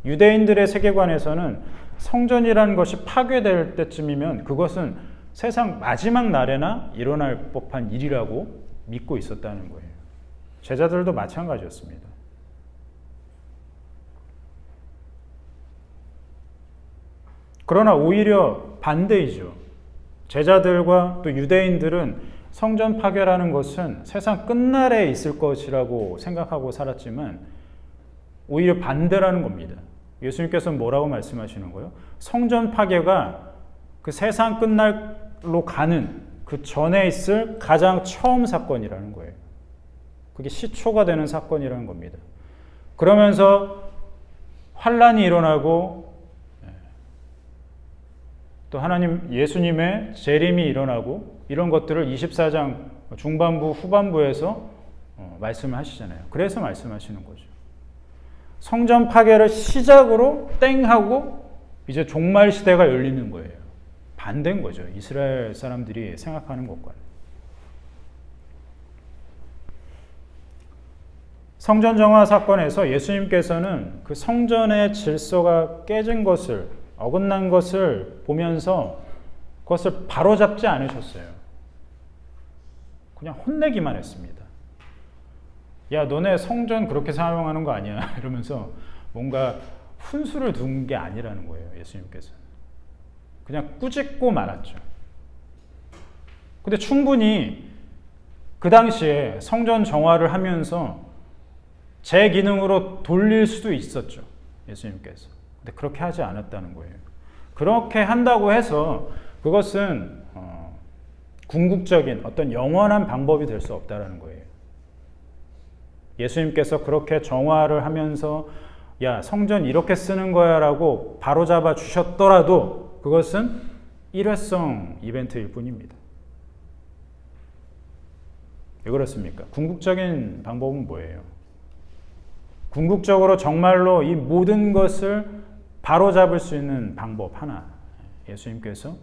유대인들의 세계관에서는 성전이라는 것이 파괴될 때쯤이면 그것은 세상 마지막 날에나 일어날 법한 일이라고 믿고 있었다는 거예요. 제자들도 마찬가지였습니다. 그러나 오히려 반대이죠. 제자들과 또 유대인들은 성전 파괴라는 것은 세상 끝날에 있을 것이라고 생각하고 살았지만 오히려 반대라는 겁니다. 예수님께서는 뭐라고 말씀하시는 거예요? 성전 파괴가 그 세상 끝날로 가는 그 전에 있을 가장 처음 사건이라는 거예요. 그게 시초가 되는 사건이라는 겁니다. 그러면서 환란이 일어나고 또 하나님 예수님의 재림이 일어나고 이런 것들을 24장 중반부 후반부에서 말씀을 하시잖아요. 그래서 말씀하시는 거죠. 성전 파괴를 시작으로 땡 하고 이제 종말 시대가 열리는 거예요. 반대인 거죠. 이스라엘 사람들이 생각하는 것과는. 성전 정화 사건에서 예수님께서는 그 성전의 질서가 깨진 것을, 어긋난 것을 보면서 그것을 바로잡지 않으셨어요. 그냥 혼내기만 했습니다. 야, 너네 성전 그렇게 사용하는 거 아니야? 이러면서 뭔가 훈수를 둔 게 아니라는 거예요, 예수님께서는. 그냥 꾸짖고 말았죠. 근데 충분히 그 당시에 성전 정화를 하면서 제 기능으로 돌릴 수도 있었죠, 예수님께서. 근데 그렇게 하지 않았다는 거예요. 그렇게 한다고 해서 그것은 궁극적인 어떤 영원한 방법이 될 수 없다는 거예요. 예수님께서 그렇게 정화를 하면서 야, 성전 이렇게 쓰는 거야 라고 바로잡아 주셨더라도 그것은 일회성 이벤트일 뿐입니다. 왜 그렇습니까? 궁극적인 방법은 뭐예요? 궁극적으로 정말로 이 모든 것을 바로잡을 수 있는 방법 하나, 예수님께서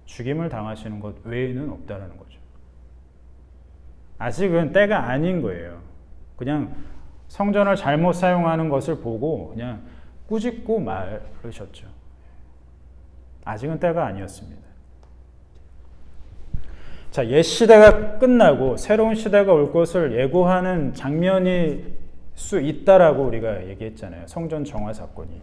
죽임을 당하시는 것 외에는 없다는 거죠. 아직은 때가 아닌 거예요. 그냥 성전을 잘못 사용하는 것을 보고 그냥 꾸짖고 말으셨죠. 아직은 때가 아니었습니다. 자, 옛 시대가 끝나고 새로운 시대가 올 것을 예고하는 장면이 수 있다라고 우리가 얘기했잖아요. 성전 정화 사건이.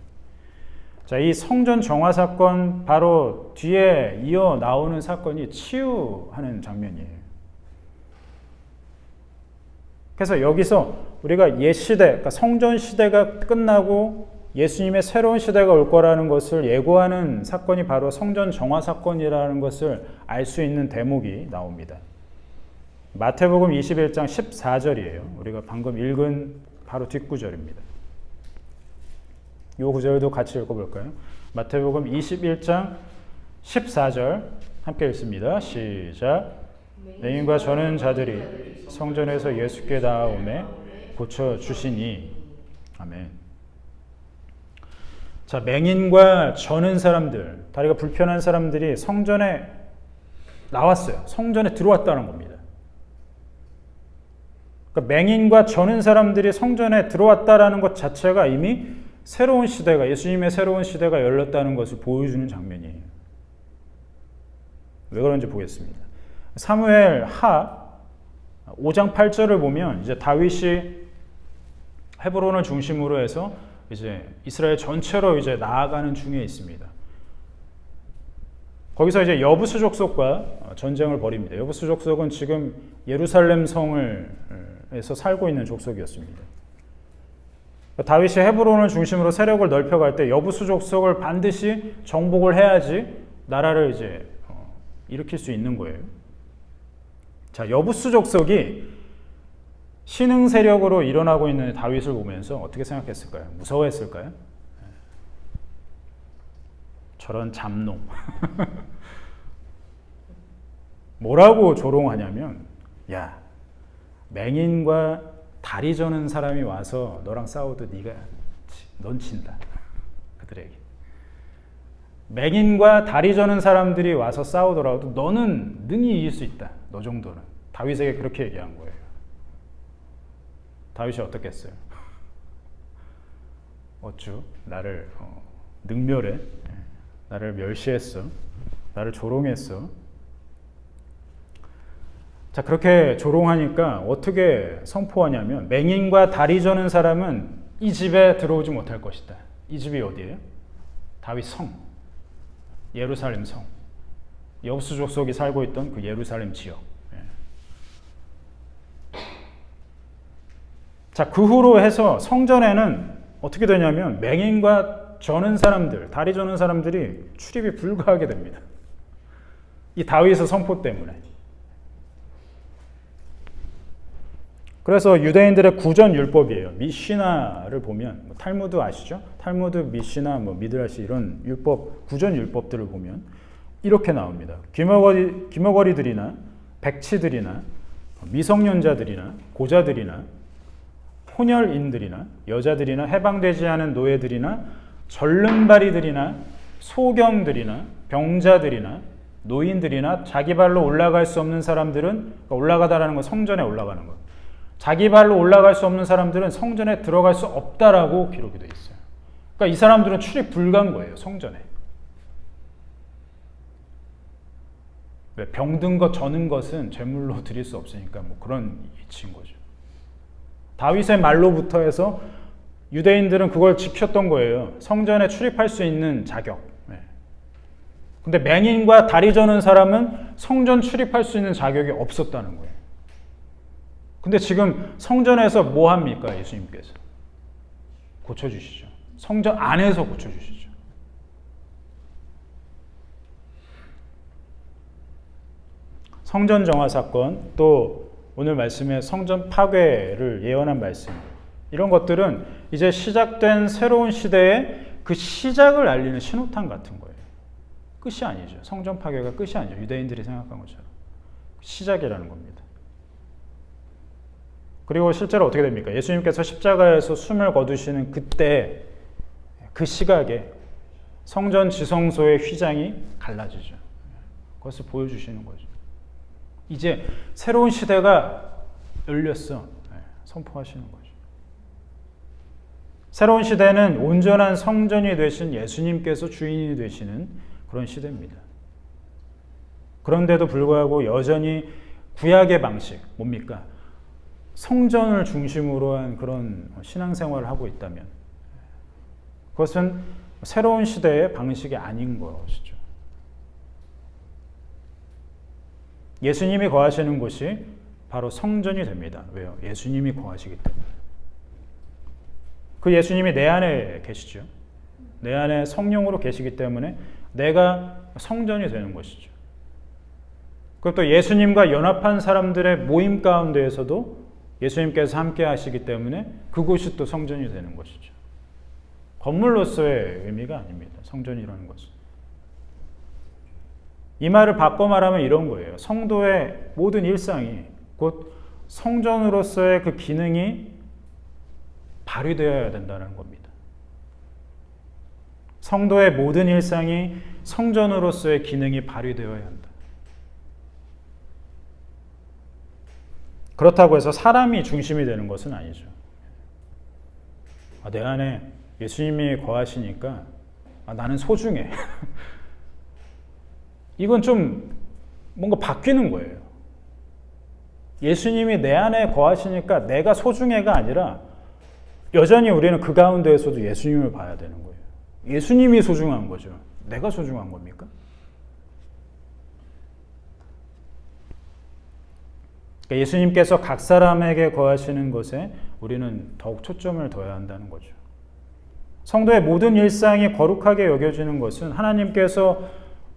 자, 이 성전 정화 사건 바로 뒤에 이어 나오는 사건이 치유하는 장면이에요. 그래서 여기서 우리가 옛 시대, 그러니까 성전 시대가 끝나고 예수님의 새로운 시대가 올 거라는 것을 예고하는 사건이 바로 성전 정화 사건이라는 것을 알 수 있는 대목이 나옵니다. 마태복음 21장 14절이에요. 우리가 방금 읽은 바로 뒷구절입니다. 이 구절도 같이 읽어볼까요? 마태복음 21장 14절 함께 읽습니다. 시작. 맹인과 저는 자들이 성전에서 예수께 나아오매 고쳐주시니. 아멘. 자, 맹인과 저는 사람들, 다리가 불편한 사람들이 성전에 나왔어요. 성전에 들어왔다는 겁니다. 그러니까 맹인과 저는 사람들이 성전에 들어왔다라는 것 자체가 이미 새로운 시대가, 예수님의 새로운 시대가 열렸다는 것을 보여주는 장면이에요. 왜 그런지 보겠습니다. 사무엘 하 5장 8절을 보면 이제 다윗이 헤브론을 중심으로 해서 이제 이스라엘 전체로 이제 나아가는 중에 있습니다. 거기서 이제 여부수 족속과 전쟁을 벌입니다. 여부수 족속은 지금 예루살렘 성을에서 살고 있는 족속이었습니다. 다윗이 헤브론을 중심으로 세력을 넓혀갈 때 여부수 족속을 반드시 정복을 해야지 나라를 이제 일으킬 수 있는 거예요. 자, 여부수 족속이 신흥 세력으로 일어나고 있는 다윗을 보면서 어떻게 생각했을까요? 무서워했을까요? 저런 잡놈. 뭐라고 조롱하냐면, 야, 맹인과 다리 저는 사람이 와서 너랑 싸워도 넌 진다. 그들에게. 맹인과 다리 저는 사람들이 와서 싸우더라도 너는 능히 이길 수 있다. 너 정도는. 다윗에게 그렇게 얘기한 거예요. 다윗이 어떻게 했어요? 어쭈? 나를 능멸해. 나를 멸시했어. 나를 조롱했어. 자, 그렇게 조롱하니까 어떻게 선포하냐면 맹인과 다리 저는 사람은 이 집에 들어오지 못할 것이다. 이 집이 어디예요? 다윗 성. 예루살렘 성. 여부수 족속이 살고 있던 그 예루살렘 지역. 자, 그 후로 해서 성전에는 어떻게 되냐면 맹인과 저는 사람들, 다리 저는 사람들이 출입이 불가하게 됩니다. 이 다윗의 선포 때문에. 그래서 유대인들의 구전 율법이에요. 미시나를 보면 탈무드 아시죠? 탈무드, 미시나, 미드라시 이런 율법, 구전 율법들을 보면 이렇게 나옵니다. 귀머거리들이나 백치들이나 미성년자들이나 고자들이나 혼혈인들이나 여자들이나 해방되지 않은 노예들이나 절름발이들이나 소경들이나 병자들이나 노인들이나 자기 발로 올라갈 수 없는 사람들은, 그러니까 올라가다라는 건 성전에 올라가는 것. 자기 발로 올라갈 수 없는 사람들은 성전에 들어갈 수 없다라고 기록이 되어 있어요. 그러니까 이 사람들은 출입 불가한 거예요, 성전에. 왜? 병든 것, 저는 것은 제물로 드릴 수 없으니까 그런 이치인 거죠. 다윗의 말로부터 해서 유대인들은 그걸 지켰던 거예요. 성전에 출입할 수 있는 자격. 근데 맹인과 다리 저는 사람은 성전 출입할 수 있는 자격이 없었다는 거예요. 근데 지금 성전에서 뭐 합니까? 예수님께서 고쳐주시죠. 성전 안에서 고쳐주시죠. 성전 정화 사건, 또 오늘 말씀에 성전 파괴를 예언한 말씀, 이런 것들은 이제 시작된 새로운 시대의 그 시작을 알리는 신호탄 같은 거예요. 끝이 아니죠. 성전 파괴가 끝이 아니죠. 유대인들이 생각한 것처럼. 시작이라는 겁니다. 그리고 실제로 어떻게 됩니까? 예수님께서 십자가에서 숨을 거두시는 그때, 그 시각에 성전 지성소의 휘장이 갈라지죠. 그것을 보여주시는 거죠. 이제 새로운 시대가 열렸어. 선포하시는 거죠. 새로운 시대는 온전한 성전이 되신 예수님께서 주인이 되시는 그런 시대입니다. 그런데도 불구하고 여전히 구약의 방식, 뭡니까? 성전을 중심으로 한 그런 신앙생활을 하고 있다면 그것은 새로운 시대의 방식이 아닌 것이죠. 예수님이 거하시는 곳이 바로 성전이 됩니다. 왜요? 예수님이 거하시기 때문에. 그 예수님이 내 안에 계시죠. 내 안에 성령으로 계시기 때문에 내가 성전이 되는 것이죠. 그리고 또 예수님과 연합한 사람들의 모임 가운데에서도 예수님께서 함께 하시기 때문에 그곳이 또 성전이 되는 것이죠. 건물로서의 의미가 아닙니다. 성전이라는 것은. 이 말을 바꿔 말하면 이런 거예요. 성도의 모든 일상이 곧 성전으로서의 그 기능이 발휘되어야 된다는 겁니다. 성도의 모든 일상이 성전으로서의 기능이 발휘되어야 한다. 그렇다고 해서 사람이 중심이 되는 것은 아니죠. 내 안에 예수님이 거하시니까 나는 소중해. 이건 좀 뭔가 바뀌는 거예요. 예수님이 내 안에 거하시니까 내가 소중해가 아니라 여전히 우리는 그 가운데에서도 예수님을 봐야 되는 거예요. 예수님이 소중한 거죠. 내가 소중한 겁니까? 그러니까 예수님께서 각 사람에게 거하시는 것에 우리는 더욱 초점을 둬야 한다는 거죠. 성도의 모든 일상이 거룩하게 여겨지는 것은 하나님께서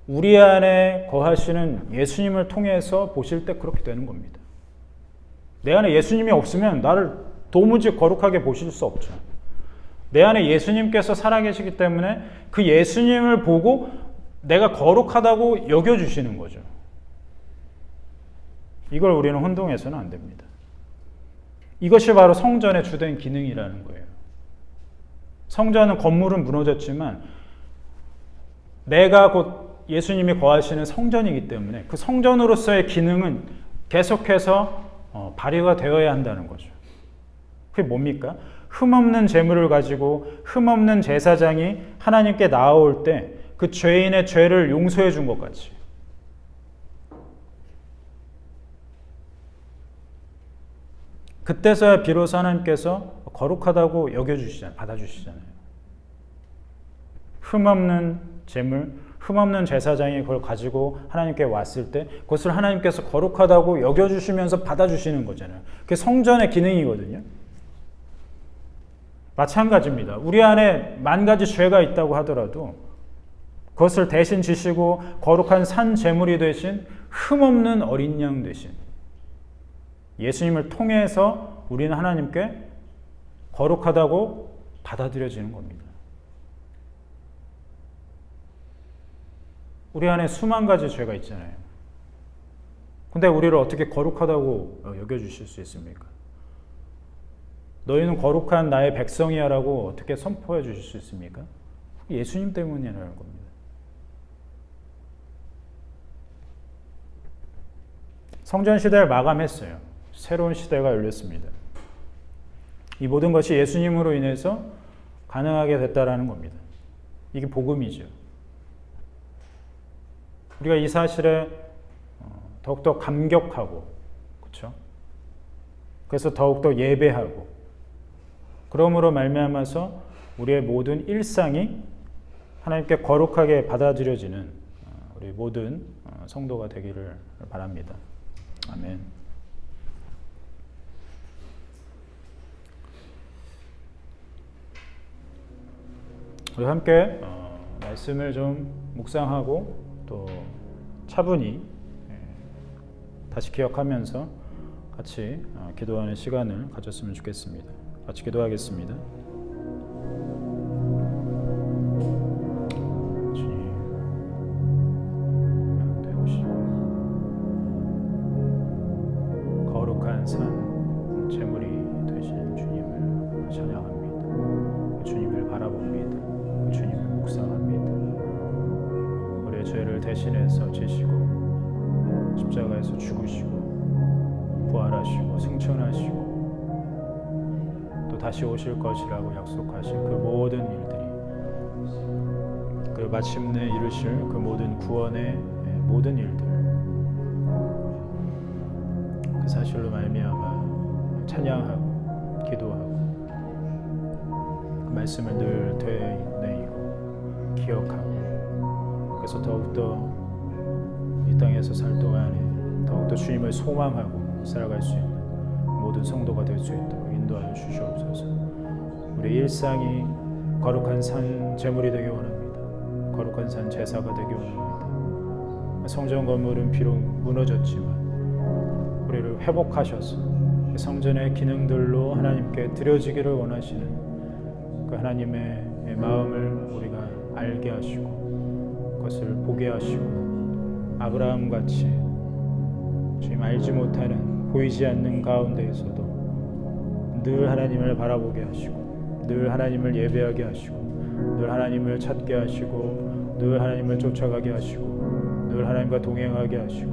우리 안에 거하시는 예수님을 통해서 보실 때 그렇게 되는 겁니다. 내 안에 예수님이 없으면 나를 도무지 거룩하게 보실 수 없죠. 내 안에 예수님께서 살아계시기 때문에 그 예수님을 보고 내가 거룩하다고 여겨주시는 거죠. 이걸 우리는 혼동해서는 안 됩니다. 이것이 바로 성전의 주된 기능이라는 거예요. 성전은 건물은 무너졌지만 내가 곧 예수님이 거하시는 성전이기 때문에 그 성전으로서의 기능은 계속해서 발휘가 되어야 한다는 거죠. 그게 뭡니까? 흠없는 제물을 가지고 흠없는 제사장이 하나님께 나아올 때 그 죄인의 죄를 용서해 준 것 같이 그때서야 비로소 하나님께서 거룩하다고 여겨주시잖아요. 받아주시잖아요. 흠없는 제물, 흠없는 제사장이 그걸 가지고 하나님께 왔을 때 그것을 하나님께서 거룩하다고 여겨주시면서 받아주시는 거잖아요. 그게 성전의 기능이거든요. 마찬가지입니다. 우리 안에 만 가지 죄가 있다고 하더라도 그것을 대신 지시고 거룩한 산 제물이 되신 흠없는 어린 양 되신 예수님을 통해서 우리는 하나님께 거룩하다고 받아들여지는 겁니다. 우리 안에 수만 가지 죄가 있잖아요. 근데 우리를 어떻게 거룩하다고 여겨주실 수 있습니까? 너희는 거룩한 나의 백성이야 라고 어떻게 선포해 주실 수 있습니까? 예수님 때문이라는 겁니다. 성전 시대를 마감했어요. 새로운 시대가 열렸습니다. 이 모든 것이 예수님으로 인해서 가능하게 됐다라는 겁니다. 이게 복음이죠. 우리가 이 사실에 더욱더 감격하고, 그렇죠? 그래서 더욱더 예배하고, 그러므로 말미암아서 우리의 모든 일상이 하나님께 거룩하게 받아들여지는 우리 모든 성도가 되기를 바랍니다. 아멘. 우리 함께 말씀을 좀 묵상하고 또 차분히 다시 기억하면서 같이 기도하는 시간을 가졌으면 좋겠습니다. 같이 기도하겠습니다. 주님, 되오시고 거룩한 산 제물이 되신 주님을 찬양합니다. 주님을 바라봅니다. 주님을 묵상합니다. 우리의 죄를 대신해서 지시고 십자가에서 죽으시고 부활하시고 승천하시고 또 다시 오실 것이라고 약속하신 그 모든 일들이 그리고 마침내 이루실 그 모든 구원의 모든 일들 그 사실로 말미암아 찬양하고 기도하고 그 말씀을 늘 되뇌이고 기억하고 그래서 더욱더 이 땅에서 살 동안에 더욱더 주님을 소망하고 살아갈 수 있는 모든 성도가 될 수 있도록 인도하여 주시옵소서. 우리 일상이 거룩한 산 제물이 되기 원합니다. 거룩한 산 제사가 되기 원합니다. 성전 건물은 비록 무너졌지만 우리를 회복하셔서 성전의 기능들로 하나님께 드려지기를 원하시는 그 하나님의 마음을 우리가 알게 하시고 그것을 보게 하시고 아브라함같이 주님 알지 못하는 보이지 않는 가운데에서도 늘 하나님을 바라보게 하시고 늘 하나님을 예배하게 하시고 늘 하나님을 찾게 하시고 늘 하나님을 쫓아가게 하시고 늘 하나님과 동행하게 하시고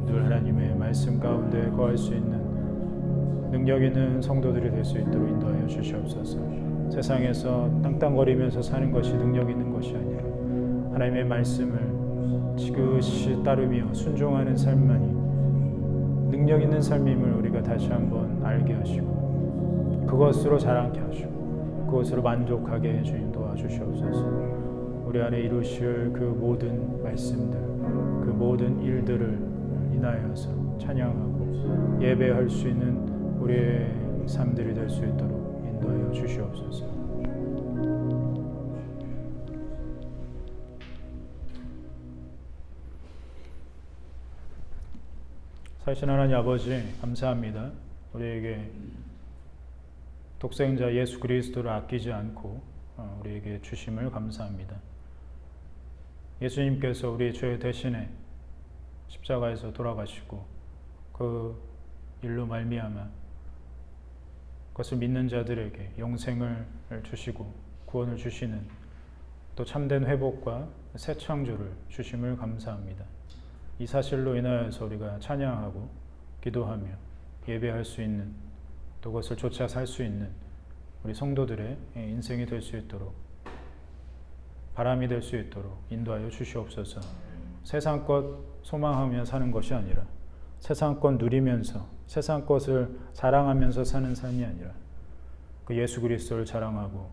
늘 하나님의 말씀 가운데 거할 수 있는 능력 있는 성도들이 될 수 있도록 인도하여 주시옵소서. 세상에서 땅땅거리면서 사는 것이 능력 있는 것이 아니라 하나님의 말씀을 지그시 따르며 순종하는 삶만이 능력 있는 삶임을 우리가 다시 한번 알게 하시고 그것으로 자랑케 하시고 그것으로 만족하게 주님 도와주시옵소서. 우리 안에 이루실 그 모든 말씀들 그 모든 일들을 인하여서 찬양하고 예배할 수 있는 우리의 삶들이 될 수 있도록 인도하여 주시옵소서. 사실 하나님 아버지 감사합니다. 우리에게 독생자 예수 그리스도를 아끼지 않고 우리에게 주심을 감사합니다. 예수님께서 우리 죄 대신에 십자가에서 돌아가시고 그 일로 말미암아 그것을 믿는 자들에게 영생을 주시고 구원을 주시는 또 참된 회복과 새 창조를 주심을 감사합니다. 이 사실로 인하여서 우리가 찬양하고 기도하며 예배할 수 있는 또 그것을 쫓아 살 수 있는 우리 성도들의 인생이 될 수 있도록 바람이 될 수 있도록 인도하여 주시옵소서. 세상 것 소망하며 사는 것이 아니라 세상 것 누리면서 세상 것을 자랑하면서 사는 삶이 아니라 그 예수 그리스도를 자랑하고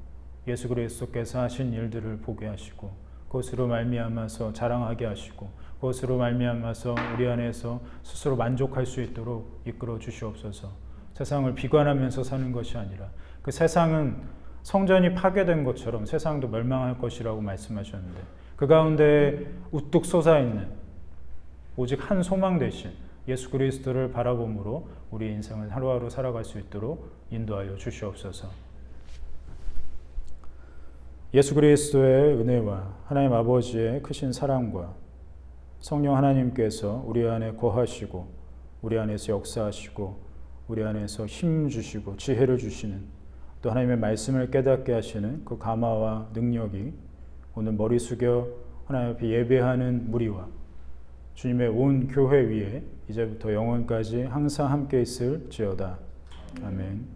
예수 그리스도께서 하신 일들을 보게 하시고 그것으로 말미암아서 자랑하게 하시고 그것으로 말미암아서 우리 안에서 스스로 만족할 수 있도록 이끌어 주시옵소서. 세상을 비관하면서 사는 것이 아니라 그 세상은 성전이 파괴된 것처럼 세상도 멸망할 것이라고 말씀하셨는데 그 가운데 우뚝 솟아있는 오직 한 소망 대신 예수 그리스도를 바라봄으로 우리 인생을 하루하루 살아갈 수 있도록 인도하여 주시옵소서. 예수 그리스도의 은혜와 하나님 아버지의 크신 사랑과 성령 하나님께서 우리 안에 거하시고 우리 안에서 역사하시고 우리 안에서 힘 주시고 지혜를 주시는 또 하나님의 말씀을 깨닫게 하시는 그 감화와 능력이 오늘 머리 숙여 하나님 앞에 예배하는 무리와 주님의 온 교회 위에 이제부터 영원까지 항상 함께 있을지어다. 아멘.